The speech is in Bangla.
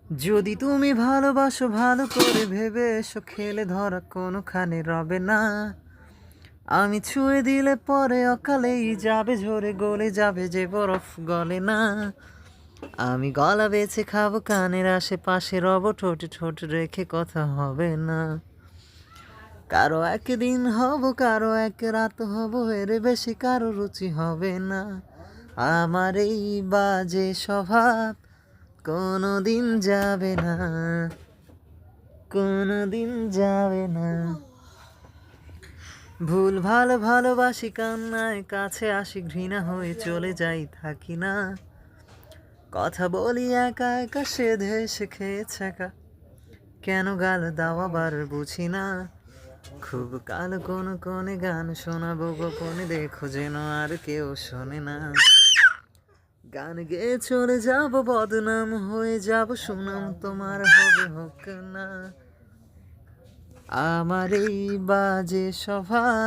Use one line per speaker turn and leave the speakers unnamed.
যদি তুমি ভালোবাসো ভালো করে ভেবে এসো, খেলে ধরা কোনোখানে রবে না। আমি ছুঁয়ে দিলে পরে অকালেই যাবে ঝরে, গলে যাবে যে বরফ গলে না। আমি গলা বেছে খাবো কানের আশেপাশে, রব ঠোঁটে ঠোঁট রেখে কথা হবে না। কারো একদিন হব, কারো এক রাত হব, এর বেশি কারো রুচি হবে না। আমার এই বাজে স্বভাব কোনো দিন যাবে না, কোনো দিন যাবে না। ভুল ভালো ভালোবাসি কান্নায়, কাছে আসি ঘৃণা হয়ে চলে যাই, থাকি না। কথা বলি একা একা, সেধে এসে খেয়েছে একা, কেন গাল দাও আবার বুঝি না। খুব কালো কোনো কোনে গান শোনাবো গোপনে, দেখো যেন আর কেউ শোনে না। গান গেয়ে চলে যাব, বদনাম হয়ে যাব, সুনাম তোমার হবে হোক না। আমার এই বাজে স্বভাব